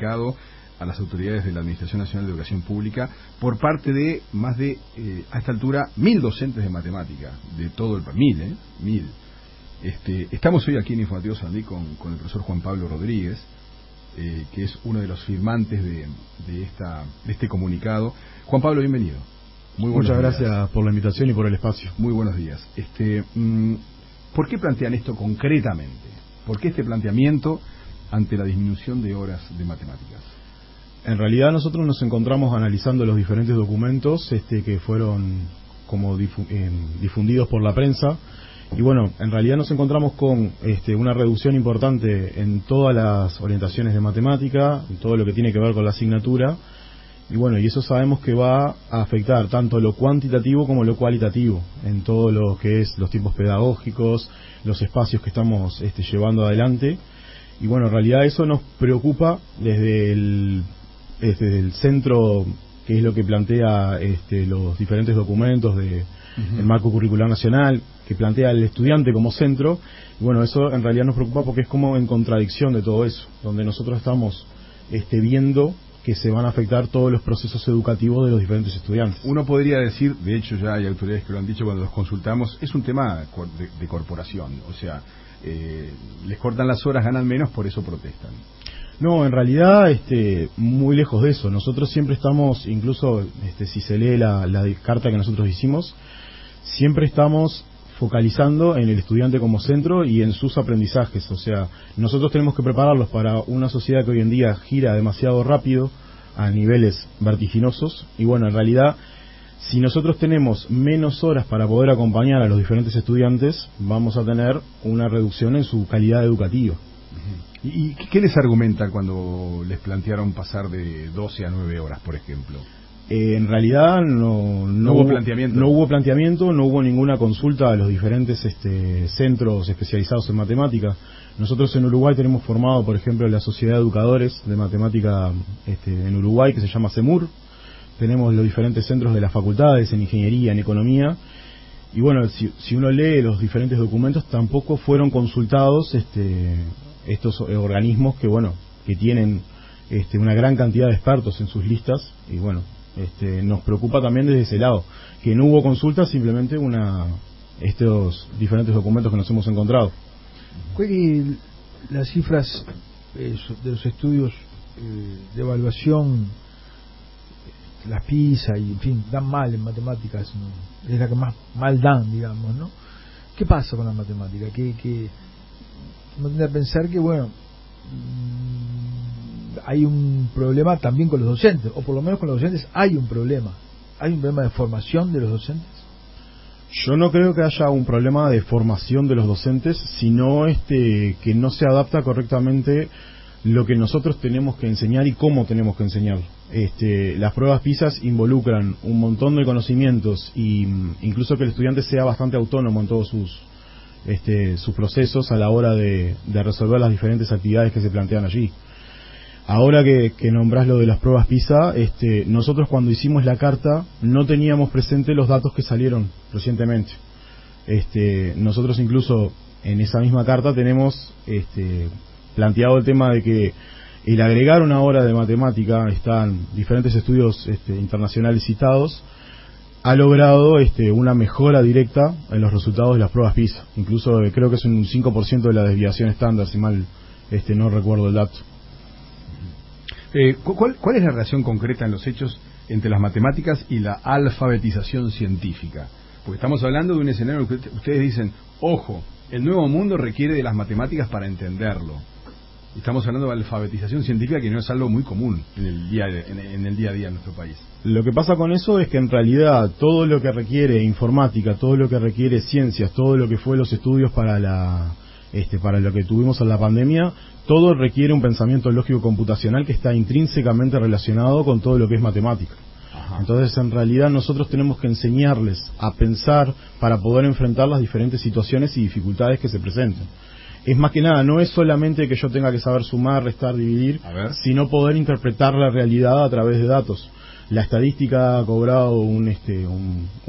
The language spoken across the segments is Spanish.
comunicado a las autoridades de la Administración Nacional de Educación Pública por parte de más de, a esta altura, 1000 docentes de matemática de todo el país. 1000. Estamos hoy aquí en Informativo Sarandí con el profesor Juan Pablo Rodríguez, que es uno de los firmantes de este comunicado. Juan Pablo, bienvenido. Muchas gracias por la invitación y por el espacio. Muy buenos días. ¿Por qué plantean esto concretamente? ¿Por qué este planteamiento ante la disminución de horas de matemáticas? En realidad nosotros nos encontramos analizando los diferentes documentos que fueron como difundidos por la prensa, y bueno, en realidad nos encontramos con una reducción importante en todas las orientaciones de matemática, en todo lo que tiene que ver con la asignatura, y bueno, y eso sabemos que va a afectar tanto lo cuantitativo como lo cualitativo en todo lo que es los tiempos pedagógicos, los espacios que estamos llevando adelante. Y bueno, en realidad eso nos preocupa desde el centro, que es lo que plantea los diferentes documentos de el marco curricular nacional, que plantea al estudiante como centro. Y bueno, eso en realidad nos preocupa porque es como en contradicción de todo eso, donde nosotros estamos viendo que se van a afectar todos los procesos educativos de los diferentes estudiantes. Uno podría decir, de hecho ya hay autoridades que lo han dicho cuando los consultamos, es un tema de corporación, o sea, les cortan las horas, ganan menos, por eso protestan. No, en realidad muy lejos de eso. Nosotros siempre estamos, incluso si se lee la carta que nosotros hicimos, siempre estamos focalizando en el estudiante como centro y en sus aprendizajes. O sea, nosotros tenemos que prepararlos para una sociedad que hoy en día gira demasiado rápido a niveles vertiginosos, y bueno, en realidad si nosotros tenemos menos horas para poder acompañar a los diferentes estudiantes, vamos a tener una reducción en su calidad educativa. ¿Y qué les argumenta cuando les plantearon pasar de 12 a 9 horas, por ejemplo? En realidad no hubo planteamiento. No hubo planteamiento, no hubo ninguna consulta a los diferentes centros especializados en matemática. Nosotros en Uruguay tenemos formado, por ejemplo, la Sociedad de Educadores de Matemática en Uruguay, que se llama CEMUR. Tenemos los diferentes centros de las facultades en Ingeniería, en Economía. Y bueno, si uno lee los diferentes documentos, tampoco fueron consultados estos organismos que tienen una gran cantidad de expertos en sus listas. Y bueno, nos preocupa también desde ese lado, que no hubo consulta, simplemente estos diferentes documentos que nos hemos encontrado. ¿Cuáles las cifras de los estudios de evaluación, las PISA y en fin, dan mal en matemáticas, ¿no? Es la que más mal dan, digamos, ¿no? ¿Qué pasa con la matemática? Que uno tiende a pensar que bueno, hay un problema también con los docentes, o por lo menos con los docentes hay un problema de formación de los docentes. Yo no creo que haya un problema de formación de los docentes, sino que no se adapta correctamente lo que nosotros tenemos que enseñar y cómo tenemos que enseñarlo. Las pruebas PISA involucran un montón de conocimientos y incluso que el estudiante sea bastante autónomo en todos sus procesos a la hora de resolver las diferentes actividades que se plantean allí. Ahora que nombrás lo de las pruebas PISA, nosotros cuando hicimos la carta no teníamos presente los datos que salieron recientemente. Nosotros incluso en esa misma carta tenemos planteado el tema de que el agregar una hora de matemática, están diferentes estudios internacionales citados, ha logrado una mejora directa en los resultados de las pruebas PISA. Incluso creo que es un 5% de la desviación estándar, si mal no recuerdo el dato. ¿Cuál es la relación concreta en los hechos entre las matemáticas y la alfabetización científica? Porque estamos hablando de un escenario que ustedes dicen, ojo, el nuevo mundo requiere de las matemáticas para entenderlo. Estamos hablando de alfabetización científica, que no es algo muy común en el día a día en nuestro país. Lo que pasa con eso es que en realidad todo lo que requiere informática, todo lo que requiere ciencias, todo lo que fue los estudios para lo que tuvimos en la pandemia, todo requiere un pensamiento lógico computacional que está intrínsecamente relacionado con todo lo que es matemática. Ajá. Entonces, en realidad, nosotros tenemos que enseñarles a pensar para poder enfrentar las diferentes situaciones y dificultades que se presenten. Es más que nada, no es solamente que yo tenga que saber sumar, restar, dividir, sino poder interpretar la realidad a través de datos. La estadística ha cobrado un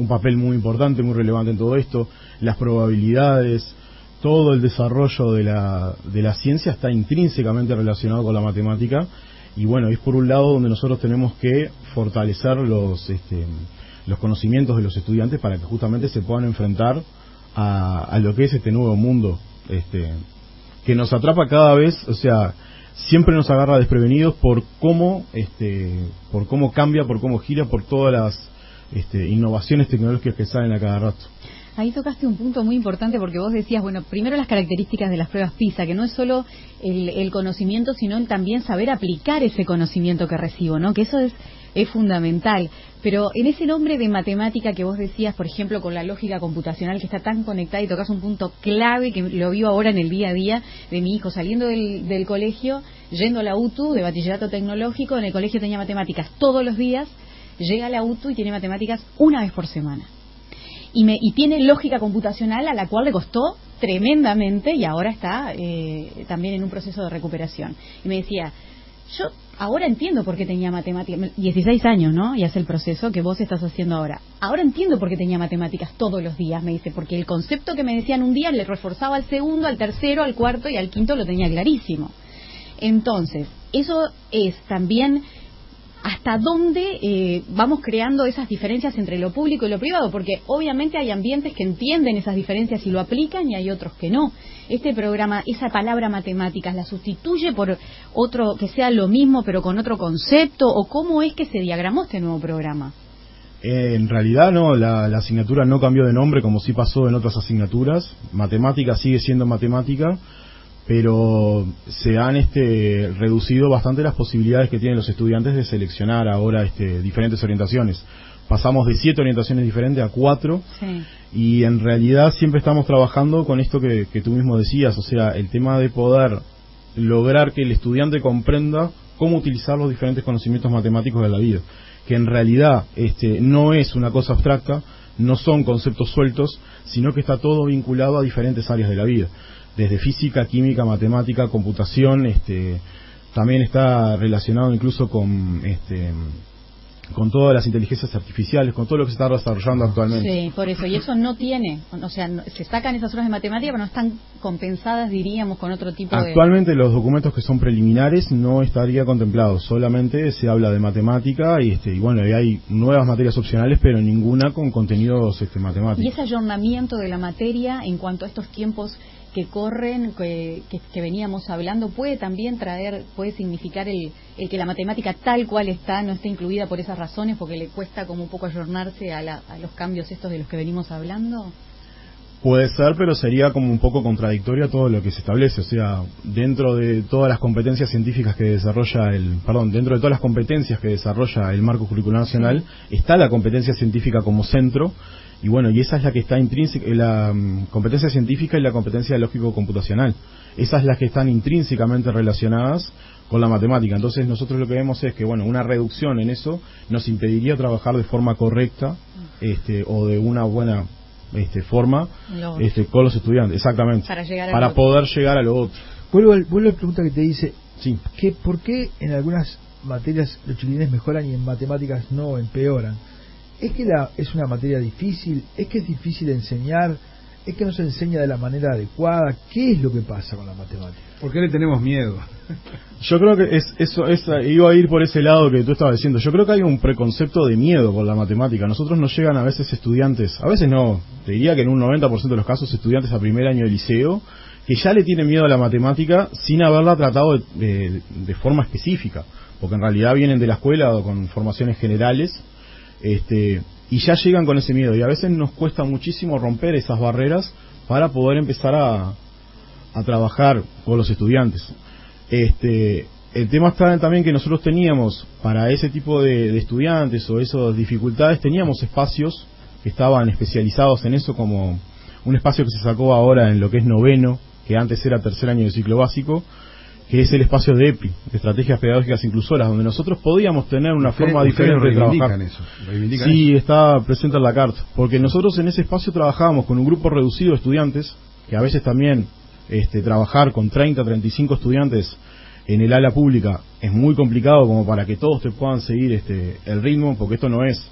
papel muy importante, muy relevante en todo esto. Las probabilidades, todo el desarrollo de la ciencia está intrínsecamente relacionado con la matemática, Y bueno, es por un lado donde nosotros tenemos que fortalecer los conocimientos de los estudiantes para que justamente se puedan enfrentar a lo que es este nuevo mundo, que nos atrapa cada vez, o sea, siempre nos agarra desprevenidos por cómo cambia, por cómo gira, por todas las innovaciones tecnológicas que salen a cada rato. Ahí tocaste un punto muy importante porque vos decías, bueno, primero las características de las pruebas PISA, que no es solo el conocimiento, sino el también saber aplicar ese conocimiento que recibo, ¿no? Que eso es fundamental. Pero en ese nombre de matemática que vos decías, por ejemplo, con la lógica computacional que está tan conectada, y tocas un punto clave que lo vivo ahora en el día a día de mi hijo, saliendo del colegio, yendo a la UTU, de bachillerato tecnológico, en el colegio tenía matemáticas todos los días, llega a la UTU y tiene matemáticas una vez por semana. Y tiene lógica computacional, a la cual le costó tremendamente, y ahora está también en un proceso de recuperación. Y me decía, yo ahora entiendo por qué tenía matemáticas, 16 años, ¿no? Y hace el proceso que vos estás haciendo ahora. Ahora entiendo por qué tenía matemáticas todos los días, me dice, porque el concepto que me decían un día le reforzaba al segundo, al tercero, al cuarto y al quinto lo tenía clarísimo. Entonces, eso es también hasta dónde vamos creando esas diferencias entre lo público y lo privado, porque obviamente hay ambientes que entienden esas diferencias y lo aplican y hay otros que no. Este programa, esa palabra matemáticas, ¿la sustituye por otro que sea lo mismo pero con otro concepto? ¿O cómo es que se diagramó este nuevo programa? En realidad no, la asignatura no cambió de nombre como sí pasó en otras asignaturas. Matemática sigue siendo matemática, pero se han reducido bastante las posibilidades que tienen los estudiantes de seleccionar ahora diferentes orientaciones. Pasamos de 7 orientaciones diferentes a 4, sí. Y en realidad siempre estamos trabajando con esto que tú mismo decías, o sea, el tema de poder lograr que el estudiante comprenda cómo utilizar los diferentes conocimientos matemáticos de la vida, que en realidad no es una cosa abstracta, no son conceptos sueltos, sino que está todo vinculado a diferentes áreas de la vida. Desde física, química, matemática, computación, también está relacionado incluso con todas las inteligencias artificiales, con todo lo que se está desarrollando actualmente. Sí, por eso, y eso no tiene, o sea, se sacan esas horas de matemática, pero no están compensadas, diríamos, con otro tipo Actualmente los documentos que son preliminares no estaría contemplado, solamente se habla de matemática y bueno, hay nuevas materias opcionales, pero ninguna con contenidos matemáticos. Y ese ayornamiento de la materia en cuanto a estos tiempos que corren, que veníamos hablando, puede también puede significar el que la matemática tal cual está no esté incluida por esas razones, porque le cuesta como un poco ayornarse a los cambios estos de los que venimos hablando. Puede ser, pero sería como un poco contradictorio a todo lo que se establece, o sea, dentro de todas las competencias científicas que desarrolla dentro de todas las competencias que desarrolla el marco curricular nacional, está la competencia científica como centro. Y bueno, y esa es la que está intrínseca, la competencia científica y la competencia lógico-computacional. Esas es las que están intrínsecamente relacionadas con la matemática. Entonces nosotros lo que vemos es que, bueno, una reducción en eso nos impediría trabajar de forma correcta o de una buena forma con los estudiantes, exactamente, para poder llegar a lo otro. Vuelvo a la pregunta que te dice, sí. ¿Por qué en algunas materias los chiquilines mejoran y en matemáticas no, empeoran? ¿Es que es una materia difícil? ¿Es que es difícil de enseñar? ¿Es que no se enseña de la manera adecuada? ¿Qué es lo que pasa con la matemática? ¿Por qué le tenemos miedo? Yo creo que iba a ir por ese lado que tú estabas diciendo. Yo creo que hay un preconcepto de miedo con la matemática. Nosotros nos llegan a veces estudiantes, a veces no, te diría que en un 90% de los casos estudiantes a primer año de liceo, que ya le tienen miedo a la matemática sin haberla tratado de forma específica, porque en realidad vienen de la escuela o con formaciones generales, y ya llegan con ese miedo, y a veces nos cuesta muchísimo romper esas barreras para poder empezar a trabajar con los estudiantes. El tema está también que nosotros teníamos para ese tipo de estudiantes o esas dificultades, teníamos espacios que estaban especializados en eso, como un espacio que se sacó ahora en lo que es noveno, que antes era tercer año de ciclo básico, que es el espacio de EPI, de Estrategias Pedagógicas Inclusoras, donde nosotros podíamos tener una forma diferente de trabajar. Sí, está presente en la carta, porque nosotros en ese espacio trabajábamos con un grupo reducido de estudiantes, que a veces también trabajar con 30, 35 estudiantes en el ala pública es muy complicado como para que todos te puedan seguir el ritmo, porque esto no es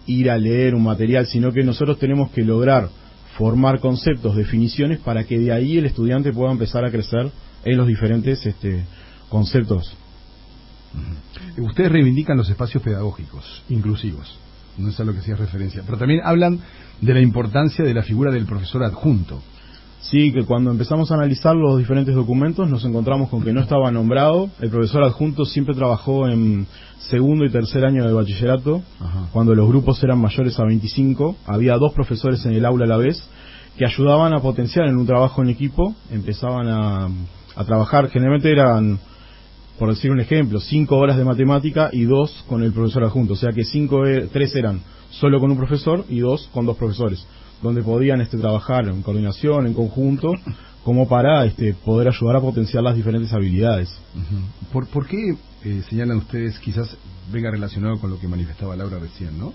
ir a leer un material, sino que nosotros tenemos que lograr formar conceptos, definiciones, para que de ahí el estudiante pueda empezar a crecer en los diferentes conceptos ustedes reivindican los espacios pedagógicos inclusivos, no es a lo que hacía referencia, pero también hablan de la importancia de la figura del profesor adjunto. Sí, que cuando empezamos a analizar los diferentes documentos nos encontramos con que no estaba nombrado. El profesor adjunto siempre trabajó en segundo y tercer año de bachillerato. Ajá. Cuando los grupos eran mayores a 25. Había 2 profesores en el aula a la vez que ayudaban a potenciar en un trabajo en equipo. Empezaban a trabajar, generalmente eran, por decir un ejemplo, 5 horas de matemática y 2 con el profesor adjunto. O sea que 3 eran solo con un profesor y 2 con 2 profesores, donde podían trabajar en coordinación, en conjunto, como para poder ayudar a potenciar las diferentes habilidades. Uh-huh. ¿Por qué señalan ustedes, quizás venga relacionado con lo que manifestaba Laura recién, ¿no?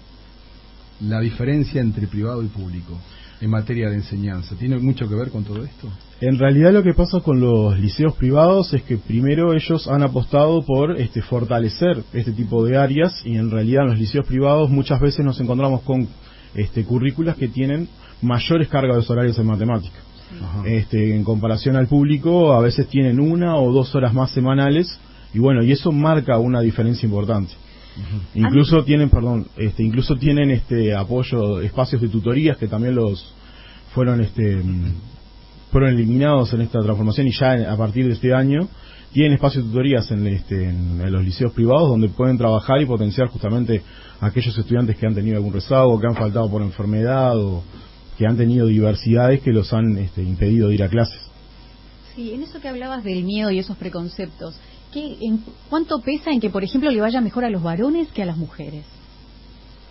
La diferencia entre privado y público en materia de enseñanza, ¿tiene mucho que ver con todo esto? En realidad lo que pasa con los liceos privados es que primero ellos han apostado por fortalecer este tipo de áreas, y en realidad en los liceos privados muchas veces nos encontramos con currículas que tienen mayores cargas horarias en matemática. En comparación al público, a veces tienen 1 o 2 horas más semanales, y bueno, y eso marca una diferencia importante. Uh-huh. Incluso tienen, apoyo, espacios de tutorías que también fueron eliminados en esta transformación, y ya a partir de este año tienen espacios de tutorías en los liceos privados, donde pueden trabajar y potenciar justamente a aquellos estudiantes que han tenido algún rezago, que han faltado por enfermedad o que han tenido diversidades que los han impedido de ir a clases. Sí, en eso que hablabas del miedo y esos preconceptos, ¿cuánto pesa en que, por ejemplo, le vaya mejor a los varones que a las mujeres?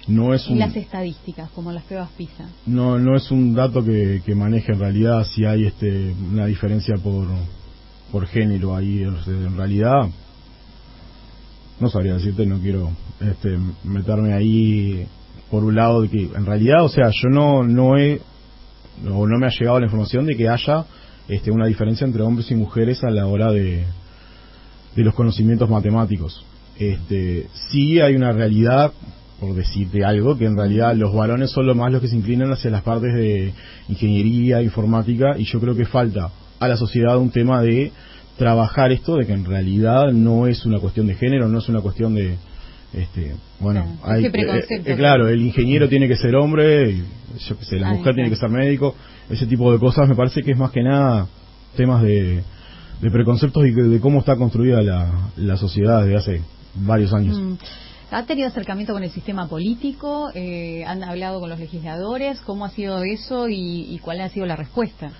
No es en las estadísticas, como en las pruebas PISA. No es un dato que maneje en realidad si hay una diferencia por género ahí. En realidad no sabría decirte, no quiero meterme ahí por un lado de que en realidad, o sea, yo no me ha llegado la información de que haya una diferencia entre hombres y mujeres a la hora de los conocimientos matemáticos. Sí hay una realidad, por decirte algo, que en realidad los varones son los que se inclinan hacia las partes de ingeniería, informática, y yo creo que falta a la sociedad un tema de trabajar esto, de que en realidad no es una cuestión de género, no es una cuestión de claro, el ingeniero tiene que ser hombre, y, yo qué sé, la mujer tiene que ser médico, ese tipo de cosas. Me parece que es más que nada temas de preconceptos y de cómo está construida la sociedad desde hace varios años. ¿Ha tenido acercamiento con el sistema político? ¿Han hablado con los legisladores? ¿Cómo ha sido eso y cuál ha sido la respuesta?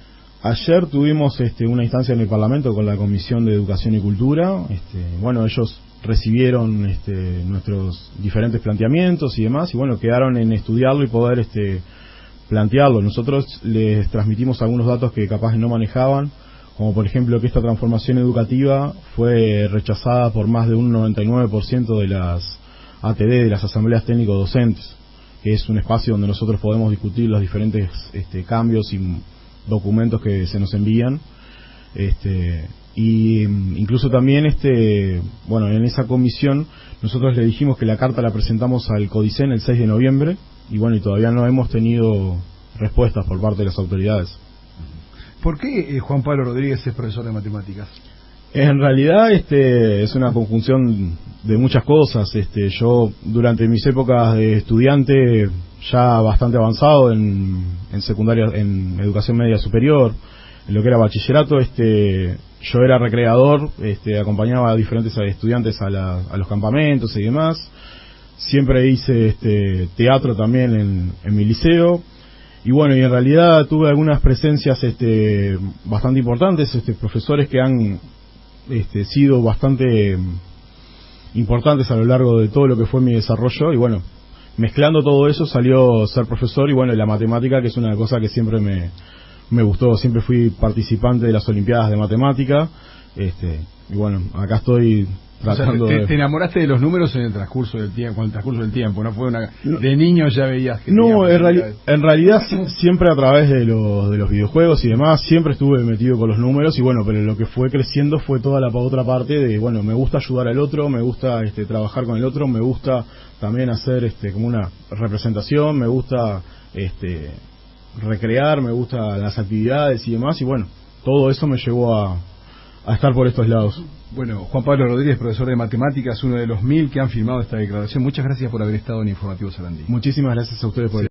Ayer tuvimos una instancia en el Parlamento con la Comisión de Educación y Cultura. Ellos recibieron nuestros diferentes planteamientos y demás, y bueno, quedaron en estudiarlo y poder plantearlo. Nosotros les transmitimos algunos datos que capaz no manejaban, como por ejemplo que esta transformación educativa fue rechazada por más de un 99% de las ATD, de las asambleas técnicos docentes, que es un espacio donde nosotros podemos discutir los diferentes cambios y documentos que se nos envían. Y incluso también en esa comisión nosotros le dijimos que la carta la presentamos al CODICEN el 6 de noviembre y todavía no hemos tenido respuestas por parte de las autoridades. ¿Por qué Juan Pablo Rodríguez es profesor de matemáticas? En realidad es una conjunción de muchas cosas. Yo durante mis épocas de estudiante, ya bastante avanzado en secundaria, en educación media superior, en lo que era bachillerato, yo era recreador, acompañaba a diferentes estudiantes a los campamentos y demás. Siempre hice teatro también en mi liceo. Y en realidad tuve algunas presencias bastante importantes, profesores que han sido bastante importantes a lo largo de todo lo que fue mi desarrollo, y mezclando todo eso salió ser profesor, y la matemática, que es una cosa que siempre me gustó. Siempre fui participante de las olimpiadas de matemática, acá estoy tratando. O sea, te enamoraste de los números en el transcurso del tiempo, no fue de niño ya veías que en realidad siempre a través de los videojuegos y demás, siempre estuve metido con los números, pero lo que fue creciendo fue toda la otra parte de, me gusta ayudar al otro, me gusta trabajar con el otro, me gusta también hacer como una representación, me gusta recrear, me gustan las actividades y demás, y todo eso me llevó a estar por estos lados. Bueno, Juan Pablo Rodríguez, profesor de matemáticas, uno de los 1000 que han firmado esta declaración. Muchas gracias por haber estado en Informativo Sarandí. Muchísimas gracias a ustedes por